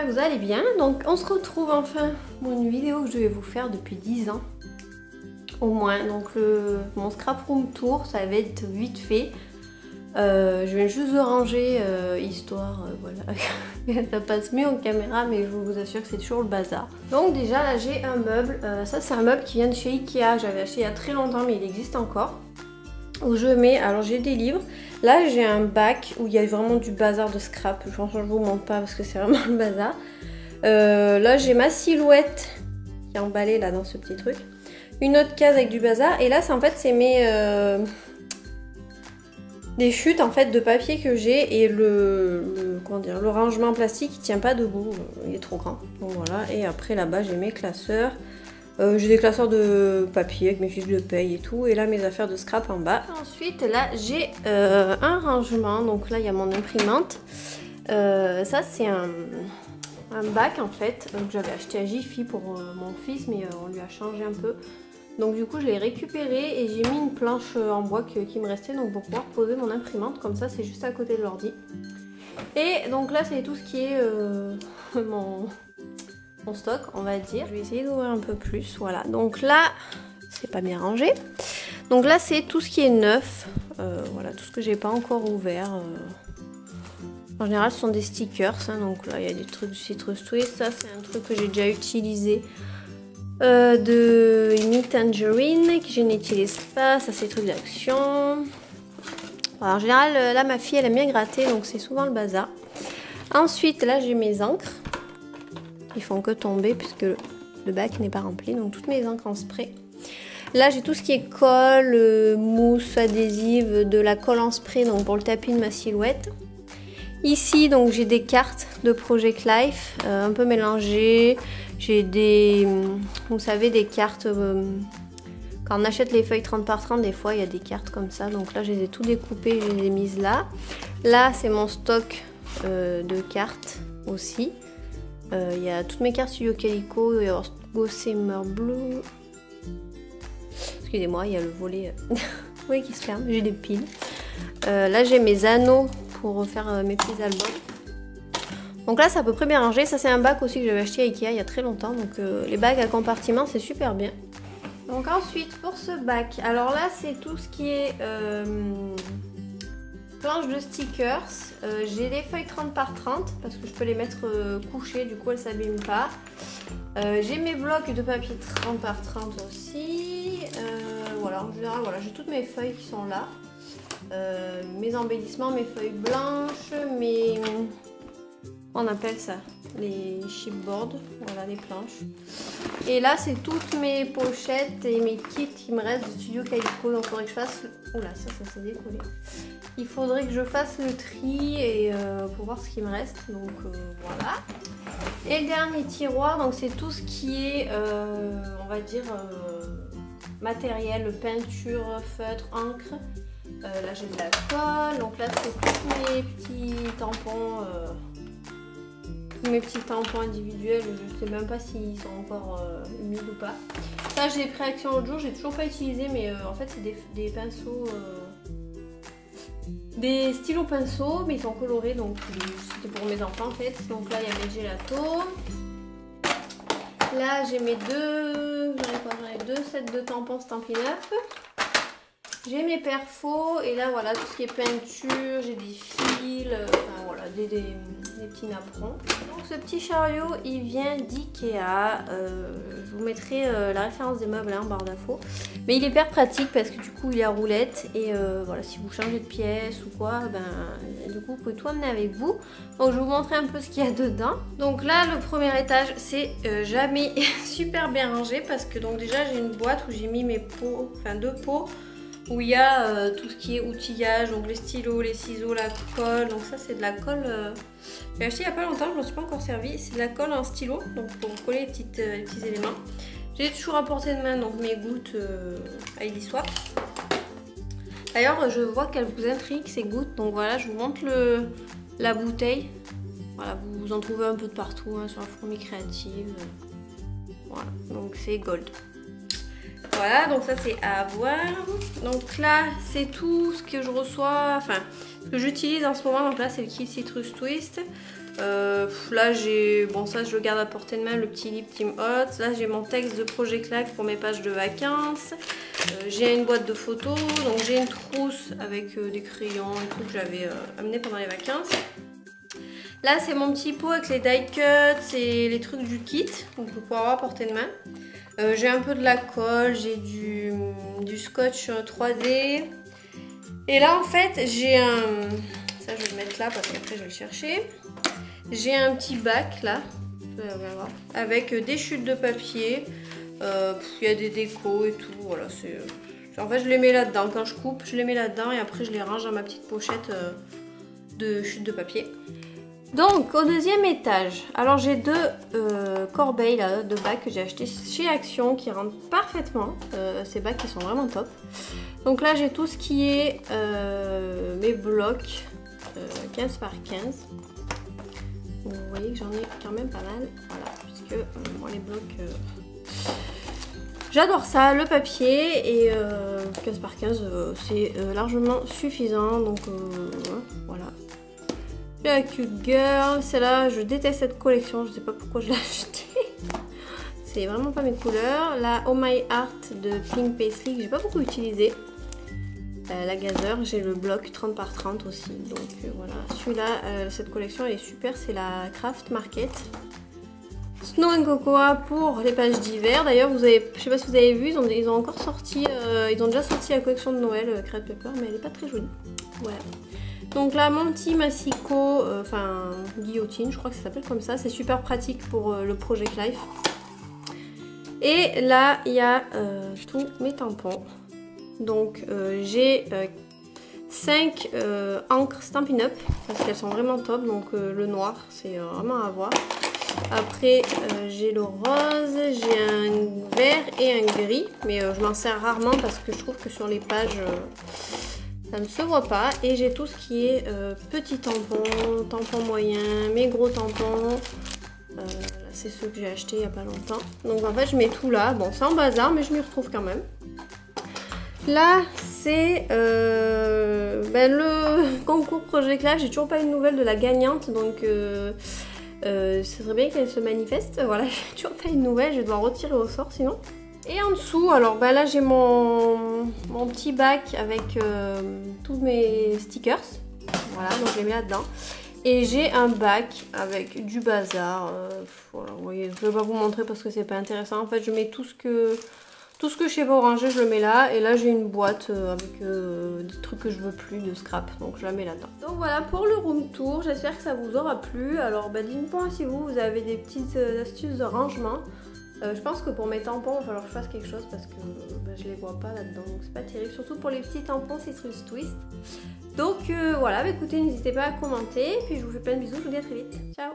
j'espère que vous allez bien. Donc on se retrouve enfin pour une vidéo que je vais vous faire depuis 10 ans. Au moins, donc mon scrap room tour, ça va être vite fait. Je viens juste de ranger, histoire, voilà, ça passe mieux en caméra, mais je vous assure que c'est toujours le bazar. Donc déjà là j'ai un meuble, ça c'est un meuble qui vient de chez Ikea, j'avais acheté il y a très longtemps mais il existe encore. Où je mets, alors j'ai des livres, là j'ai un bac où il y a vraiment du bazar de scrap, franchement je vous montre pas parce que c'est vraiment le bazar. Là j'ai ma silhouette qui est emballée là dans ce petit truc. Une autre case avec du bazar et là c'est en fait c'est mes... des chutes en fait de papier que j'ai et le rangement en plastique il tient pas debout, il est trop grand. Donc voilà, et après là-bas j'ai mes classeurs. J'ai des classeurs de papier avec mes fiches de paye et tout, et là mes affaires de scrap en bas. Ensuite là j'ai un rangement, donc là il y a mon imprimante. Ça c'est un bac en fait que j'avais acheté à Jiffy pour mon fils, mais on lui a changé un peu. Donc du coup je l'ai récupéré et j'ai mis une planche en bois qui me restait donc pour pouvoir poser mon imprimante, comme ça c'est juste à côté de l'ordi. Et donc là c'est tout ce qui est mon stock on va dire. Je vais essayer d'ouvrir un peu plus, voilà. Donc là c'est pas bien rangé. Donc là c'est tout ce qui est neuf, voilà, tout ce que j'ai pas encore ouvert. En général ce sont des stickers, hein. Donc là il y a des trucs du Citrus Twist, ça c'est un truc que j'ai déjà utilisé. De Amy Tangerine que je n'utilise pas, ça c'est des trucs d'action. En général là ma fille elle aime bien gratter donc c'est souvent le bazar. Ensuite là j'ai mes encres, ils font que tomber puisque le bac n'est pas rempli, donc toutes mes encres en spray. Là j'ai tout ce qui est colle, mousse adhésive, de la colle en spray donc pour le tapis de ma silhouette. Ici donc j'ai des cartes de Project Life un peu mélangées. J'ai des, vous savez, des cartes, quand on achète les feuilles 30 par 30, des fois il y a des cartes comme ça. Donc là je les ai tout découpées, je les ai mises là. Là c'est mon stock de cartes aussi. Il y a toutes mes cartes Studio Calico, il y a Gossamer Blue. Excusez-moi, il y a le volet oui, qui se ferme, j'ai des piles. Là j'ai mes anneaux pour refaire mes petits albums. Donc là c'est à peu près bien rangé, ça c'est un bac aussi que j'avais acheté à Ikea il y a très longtemps, donc les bacs à compartiments c'est super bien. Donc ensuite pour ce bac, alors là c'est tout ce qui est planche de stickers, j'ai des feuilles 30 par 30 parce que je peux les mettre couchées, du coup elles s'abîment pas. J'ai mes blocs de papier 30 par 30 aussi, voilà en général voilà, j'ai toutes mes feuilles qui sont là, mes embellissements, mes feuilles blanches, mes... on appelle ça les chipboards, voilà les planches. Et là c'est toutes mes pochettes et mes kits qui me restent de Studio Calico, donc il faudrait que je fasse... Oula ça s'est décollé. Il faudrait que je fasse le tri et pour voir ce qui me reste, donc voilà. Et le dernier tiroir, donc c'est tout ce qui est on va dire matériel, peinture, feutre, encre. Là j'ai de la colle, donc là c'est tous mes petits tampons. Mes petits tampons individuels, je sais même pas s'ils sont encore humides ou pas. Ça je l'ai pris Action l'autre jour, j'ai toujours pas utilisé, mais en fait c'est des pinceaux, des stylos pinceaux, mais ils sont colorés, donc c'était pour mes enfants en fait. Donc là il y a mes gelatos. Là j'ai mes deux sets de tampons Stampin' Up. J'ai mes perfos et là voilà tout ce qui est peinture, j'ai des fils, enfin voilà des petits napperons. Donc ce petit chariot il vient d'Ikea, je vous mettrai la référence des meubles en barre d'infos. Mais il est hyper pratique parce que du coup il est à roulette et voilà si vous changez de pièce ou quoi, ben du coup vous pouvez tout amener avec vous. Donc je vais vous montrer un peu ce qu'il y a dedans. Donc là le premier étage c'est jamais super bien rangé parce que donc déjà j'ai une boîte où j'ai mis mes pots, enfin deux pots, où il y a tout ce qui est outillage, donc les stylos, les ciseaux, la colle. Donc ça c'est de la colle, j'ai acheté il n'y a pas longtemps, je ne m'en suis pas encore servi. C'est de la colle en stylo, donc pour coller les petits éléments. J'ai toujours à portée de main donc mes gouttes ID Swap. D'ailleurs je vois qu'elles vous intriguent ces gouttes, donc voilà je vous montre la bouteille. Voilà, vous en trouvez un peu de partout hein, sur la fourmi créative. Voilà, donc c'est gold. Voilà, donc ça c'est à avoir. Donc là c'est tout ce que je reçois, enfin ce que j'utilise en ce moment. Donc là c'est le kit Citrus Twist. Là j'ai, bon ça je le garde à portée de main, le petit Lip Team Hot. Là j'ai mon texte de Project Life pour mes pages de vacances. J'ai une boîte de photos, donc j'ai une trousse avec des crayons et tout que j'avais amené pendant les vacances. Là c'est mon petit pot avec les die cuts et les trucs du kit, donc pour pouvoir avoir à portée de main. J'ai un peu de la colle, j'ai du scotch 3D. Et là en fait j'ai un... Ça je vais le mettre là parce qu'après je vais le chercher. J'ai un petit bac là, avec des chutes de papier. Il y a des décos et tout, voilà. En fait je les mets là-dedans, quand je coupe je les mets là-dedans et après je les range dans ma petite pochette de chutes de papier. Donc au deuxième étage, alors j'ai deux corbeilles là, de bacs que j'ai acheté chez Action qui rentrent parfaitement. Ces bacs qui sont vraiment top. Donc là j'ai tout ce qui est mes blocs 15 par 15. Vous voyez que j'en ai quand même pas mal, voilà, puisque moi les blocs, j'adore ça, le papier, et 15 par 15 c'est largement suffisant, donc voilà. La Cute Girl, celle-là, je déteste cette collection, je sais pas pourquoi je l'ai achetée. C'est vraiment pas mes couleurs. La Oh My Heart de Pink Paisley que j'ai pas beaucoup utilisé. La Gazer, j'ai le bloc 30 par 30 aussi, donc voilà. Celui-là, cette collection elle est super, c'est la Craft Market. Snow and Cocoa pour les pages d'hiver. D'ailleurs, je sais pas si vous avez vu, ils ont encore sorti, ils ont déjà sorti la collection de Noël Create Paper, mais elle est pas très jolie. Voilà. Donc là, mon petit massicot, enfin guillotine, je crois que ça s'appelle comme ça. C'est super pratique pour le Project Life. Et là, il y a tous mes tampons. Donc j'ai 5 encres Stampin' Up parce qu'elles sont vraiment top. Donc le noir, c'est vraiment à voir. Après, j'ai le rose, j'ai un vert et un gris. Mais je m'en sers rarement parce que je trouve que sur les pages... ça ne se voit pas. Et j'ai tout ce qui est petits tampons, tampons moyens, mes gros tampons. C'est ceux que j'ai achetés il n'y a pas longtemps. Donc en fait je mets tout là. Bon c'est en bazar mais je m'y retrouve quand même. Là c'est le concours Project Life. J'ai toujours pas eu de nouvelles de la gagnante. Donc ce serait bien qu'elle se manifeste. Voilà, j'ai toujours pas eu de nouvelles. Je vais devoir retirer au sort sinon. Et en dessous, alors là j'ai mon petit bac avec tous mes stickers. Voilà, donc je les mets là-dedans. Et j'ai un bac avec du bazar. Voilà, vous voyez, je ne vais pas vous montrer parce que c'est pas intéressant. En fait, je mets tout ce que je sais pas ranger, je le mets là. Et là, j'ai une boîte avec des trucs que je veux plus de scrap. Donc je la mets là-dedans. Donc voilà pour le room tour. J'espère que ça vous aura plu. Alors dites-moi si vous avez des petites astuces de rangement. Je pense que pour mes tampons, il va falloir que je fasse quelque chose parce que je les vois pas là-dedans. Donc c'est pas terrible. Surtout pour les petits tampons Citrus Twist. Donc voilà, écoutez, n'hésitez pas à commenter. Puis je vous fais plein de bisous. Je vous dis à très vite. Ciao!